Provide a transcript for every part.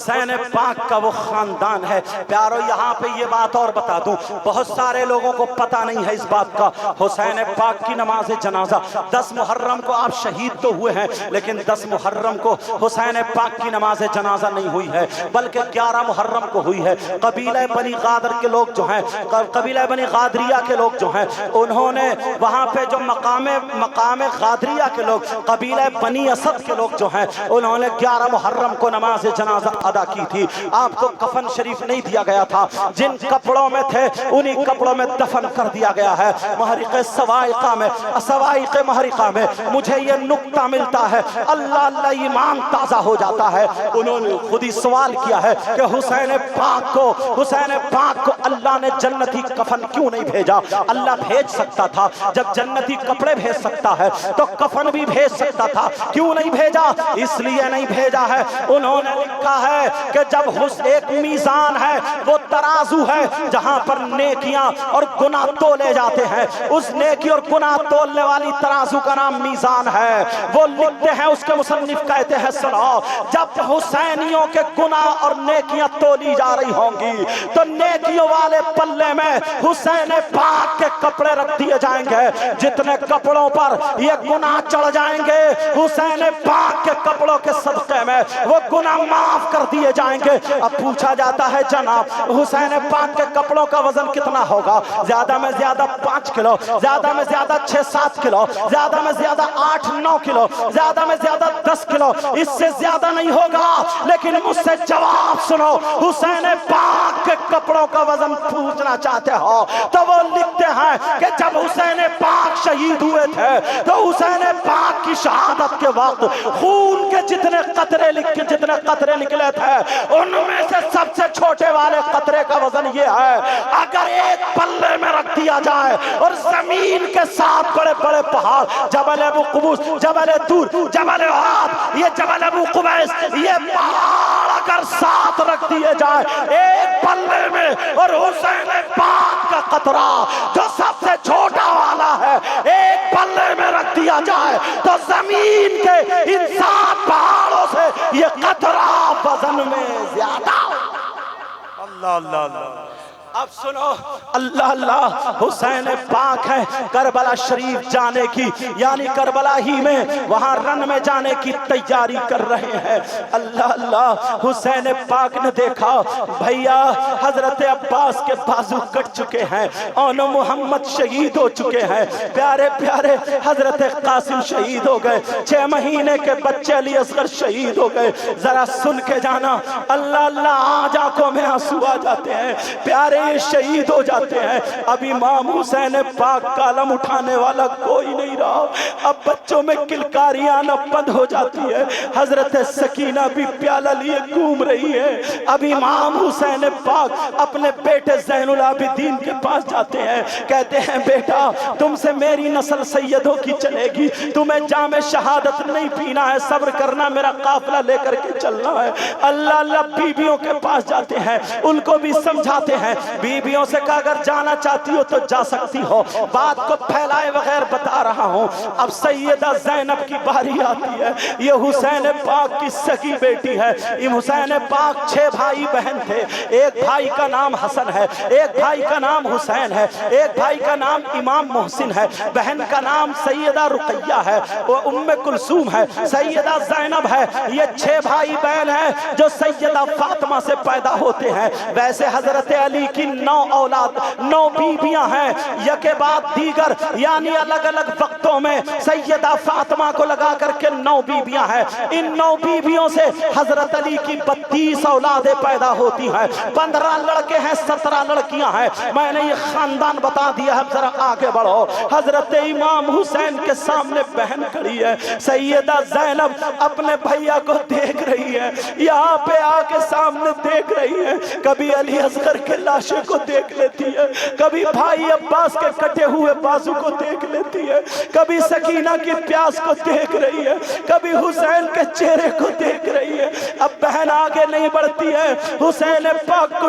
حسین پاک کا وہ خاندان ہے پیارو۔ یہاں پہ یہ بات اور بتا دوں، بہت سارے لوگوں کو پتہ نہیں ہے اس بات کا، حسین پاک کی نماز جنازہ 10 محرم کو آپ شہید تو ہوئے ہیں، لیکن 10 محرم کو حسین پاک کی نماز جنازہ نہیں ہوئی ہے، بلکہ 11 محرم کو ہوئی ہے۔ قبیلہ بنی غادر کے لوگ جو ہیں، قبیلہ بنی غادریہ کے لوگ جو ہیں، انہوں نے وہاں پہ جو مقام غادریہ کے لوگ، قبیلہ بنی اسد کے لوگ جو ہیں، انہوں نے 11 محرم کو نماز جنازہ ادا کی تھی۔ آپ کو کفن شریف نہیں دیا گیا تھا، جن کپڑوں میں تھے انہی کپڑوں میں دفن کر دیا گیا ہے۔ محرق سوائقہ میں، سوائق محرقہ میں مجھے یہ نکتہ ملتا ہے، اللہ اللہ ایمان تازہ ہو جاتا ہے۔ انہوں نے خود ہی سوال کیا ہے کہ حسین پاک کو اللہ نے جنتی کفن کیوں نہیں بھیجا؟ اللہ بھیج سکتا تھا، جب جنتی کپڑے بھیج سکتا ہے تو کفن بھی بھیج سکتا تھا، کیوں نہیں بھیجا؟ اس لیے نہیں بھیجا ہے، انہوں نے لکھا ہے کہ جب ایک میزان ہے، وہ ترازو ہے جہاں پر نیکیاں اور گناہ تولے جاتے ہیں، اس نیکی اور گناہ تولنے والی ترازو کا نام میزان ہے۔ وہ لکھتے ہیں، اس کے مصنف کہتے ہیں، سنو، جب حسینیوں کے گناہ اور نیکیاں تولی جا رہی ہوں گی تو نیکیوں والے پلے میں حسین پاک کے کپڑے رکھ دیے جائیں گے، جتنے کپڑوں پر یہ گناہ چڑھ جائیں گے حسین پاک کے کپڑوں کے صدقے میں وہ گناہ معاف کر دیے جائیں گے۔ اب پوچھا جاتا ہے، جناب حسین پاک کے کپڑوں کا وزن کتنا ہوگا؟ زیادہ میں زیادہ 5 کلو، زیادہ میں زیادہ 6-7 کلو، زیادہ میں زیادہ 8-9 کلو، زیادہ میں زیادہ 10 کلو، اس سے زیادہ نہیں ہوگا۔ لیکن مجھ سے جواب سنو، حسین پاک کے کپڑوں کا وزن پوچھنا چاہتے ہو تو وہ لکھتے ہیں کہ جب حسین پاک شہید ہوئے تھے تو حسین پاک کی شہادت کے وقت خون کے جتنے قطرے نکلے تھے، ان میں سے سب سے چھوٹے والے قطرے کا وزن یہ ہے، اگر ایک پلے میں رکھ دیا جائے اور زمین کے ساتھ بڑے بڑے پہاڑ، جبل ابو قبوس، جبل طور، جبل احد، یہ جبل ابو قبیس، یہ پہاڑ اگر ساتھ رکھ دیے جائے ایک پلے میں، اور حسین پاک کا قطرہ جو سب سے چھوٹا والا ہے ایک پلے میں رکھ دیا جائے تو زمین کے ان 7 پہاڑوں سے یہ قطرہ وزن میں زیادہ۔ اللہ اللہ اللہ۔ اب سنو، اللہ اللہ، حسین پاک ہے کربلا شریف جانے کی، یعنی کربلا ہی میں وہاں رن میں جانے کی تیاری کر رہے ہیں۔ اللہ اللہ، حسین پاک نے دیکھا بھیا حضرت عباس کے بازو کٹ چکے ہیں، اون محمد شہید ہو چکے ہیں، پیارے پیارے حضرت قاسم شہید ہو گئے، 6 مہینے کے بچے علی اصغر شہید ہو گئے۔ ذرا سن کے جانا، اللہ اللہ، آج آنکھوں میں آنسو آ جاتے ہیں، پیارے یہ شہید ہو جاتے ہیں۔ اب امام حسین پاک کا علم اٹھانے والا کوئی نہیں رہا، اب بچوں میں کلکاریاں نہ بند ہو جاتی ہے، حضرت سکینہ بھی پیالہ لیے گھوم رہی ہے۔ اب امام حسین پاک اپنے بیٹے زین العابدین کے پاس جاتے ہیں، کہتے ہیں بیٹا تم سے میری نسل سیدوں کی چلے گی، تمہیں جام شہادت نہیں پینا ہے، صبر کرنا، میرا قافلہ لے کر کے چلنا ہے۔ اللہ اللہ، بیویوں کے پاس جاتے ہیں، ان کو بھی سمجھاتے ہیں، بیویوں سے کہا اگر جانا چاہتی ہو تو جا سکتی ہو، بات کو پھیلائے بغیر بتا رہا ہوں۔ اب سیدہ زینب کی باری آتی ہے، یہ حسین پاک کی سگی بیٹی ہے۔ حسین پاک 6 بھائی بہن تھے، ایک بھائی کا نام حسن ہے، ایک بھائی کا نام حسین ہے، ایک بھائی کا نام امام محسن ہے، بہن کا نام سیدہ رقیہ ہے، وہ ام کلثوم ہے، سیدہ زینب ہے۔ یہ 6 بھائی بہن ہیں جو سیدہ فاطمہ سے پیدا ہوتے ہیں۔ ویسے حضرت علی کی 9 اولاد، 9 بیویاں ہیں، یکے بعد دیگر، یعنی الگ الگ وقتوں میں سیدہ فاطمہ کو لگا کر کے 9 بیویاں ہیں۔ ان 9 بیویوں سے حضرت علی کی 32 اولادیں پیدا ہوتی ہیں، 15 لڑکے ہیں، 17 لڑکیاں ہیں۔ میں نے یہ خاندان بتا دیا ہے، ذرا آگے بڑھو۔ حضرت امام حسین کے سامنے بہن کھڑی ہے، سیدہ زینب اپنے بھیا کو دیکھ رہی ہے، یہاں پہ آ کے سامنے دیکھ رہی ہے، کبھی علی اصغر کے لاشے کو دیکھ لیتی ہے، کبھی بھائی عباس کے کٹے ہوئے بازو کو دیکھ لیتی ہے، کبھی سکینہ کی پیاس کو دیکھ رہی ہے، کبھی حسین کے چہرے کو دیکھ رہی ہے۔ اب بہن آگے نہیں بڑھتی ہے، حسین پاک کو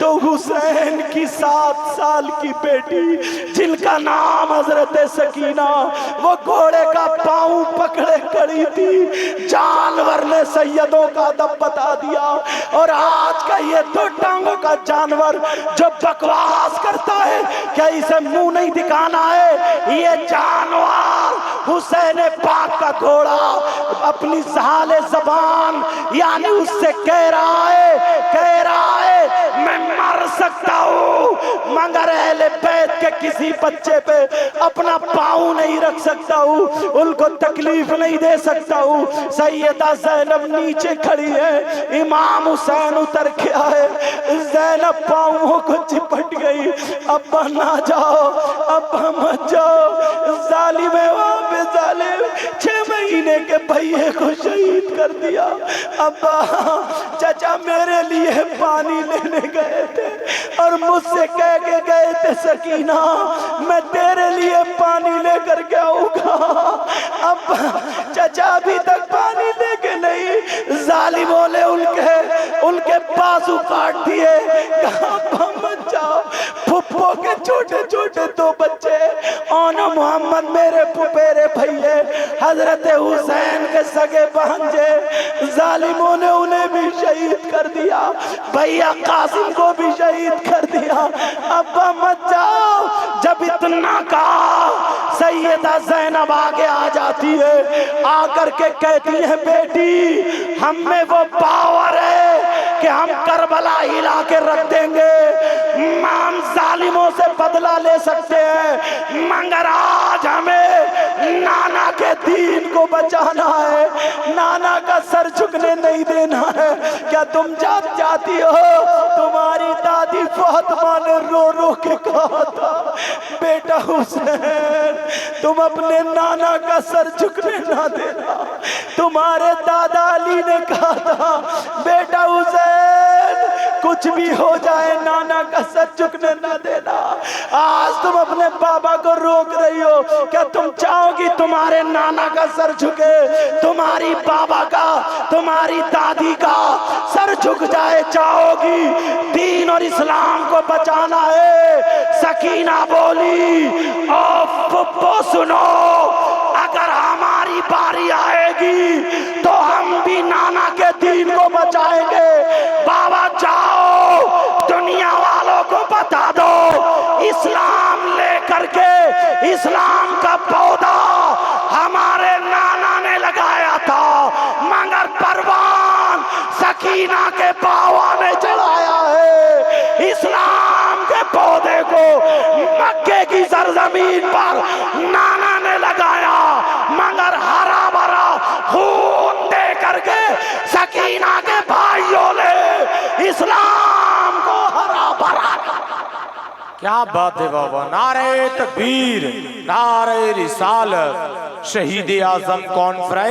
تو حسین کی 7 سال کی بیٹی جن کا نام حضرت سکینہ، وہ گھوڑے کا پاؤں پکڑے کھڑی تھی، جانور نے سیدوں کا ادب بتا دیا۔ اور آج کا یہ 2 ٹانگوں کا جانور جو بکواس کرتا ہے کیا اسے منہ نہیں دکھانا ہے؟ یہ جانور حسین پاک کا گھوڑا اپنی زحال زبان یعنی اس سے کہہ رہا ہے میں مر سکتا ہوں مگر اہل بیت کے کسی بچے پہ اپنا پاؤں نہیں رکھ سکتا ہوں، ان کو تکلیف نہیں دے سکتا ہوں۔ سیدہ زینب نیچے کھڑی ہے، امام حسین اتر کے آئے، زینب پاؤں کو چپٹ گئی، ابا نہ جاؤ، ابا مت جاؤ، ظالم ہے وہاں پہ ظالم، 6 مہینے کے بھائیے کو شہید کر دیا۔ ابا چچا میرے لیے پانی لینے گئے تھے اور مجھ سے کہہ کے گئے تھے سکینہ میں تیرے لیے پانی لے کر کے آؤں گا، ابا چچا ابھی تک پانی لے کے نہیں، ظالموں نے ان کے بازو کاٹ دیے، ابا مت جاؤ۔ پھپھو کے چھوٹے چھوٹے 2 بچے اونا محمد میرے پھپھیرے بھائیے حضرت حسین کے سگے بھانجے، ظالموں نے انہیں بھی شہید کر دیا، بھیا قاسم کو بھی شہید کر دیا، ابا مت جاؤ۔ جب اتنا کہا سیدہ زینب آگے آ جاتی ہے، آ کر کے کہتی ہے بیٹی ہم میں وہ پاور ہے کہ ہم کربلا ہلا کے رکھ دیں گے، ہم ظالموں سے بدلہ لے سکتے ہیں مگر آج ہمیں نانا کے دین کو بچانا ہے، نانا کا سر جھکنے نہیں دینا ہے۔ کیا تم جاتی ہو تمہاری دادی فاطمہ نے رو رو کے کہا تھا بیٹا حسین تم اپنے نانا کا سر جھکنے نہ دینا، تمہارے دادا علی نے کہا تھا بیٹا حسین کچھ بھی ہو جائے نانا کا سر جھکنے نہ دینا۔ آج تم اپنے بابا کو روک رہی ہو، کیا تم چاہو گی تمہارے نانا کا سر جھکے، تمہاری بابا کا تمہاری دادی کا سر جھک جائے؟ چاہو گی؟ دین اور اسلام کو بچانا ہے۔ سکینہ بولی او پھپھو سنو اگر ہماری باری آئے گی تو ہم بھی نانا کے دین کو بچائیں گے۔ بابا جاؤ دنیا والوں کو بتا دو اسلام لے کر کے، اسلام کا پودا ہمارے نانا نے لگایا تھا مگر پروان سکینہ کے باوا نے چڑھایا ہے۔ اسلام کے پودے کو مکے کی سرزمین پر نانا نے لگایا مگر ہرا بھرا خون دے کر کے سکینہ کے بھائیوں نے اسلام کو ہرا بھرا۔ کیا بات ہے بابا، نعرہ تکبیر، نعرہ رسالت، شہید اعظم کانفرنس۔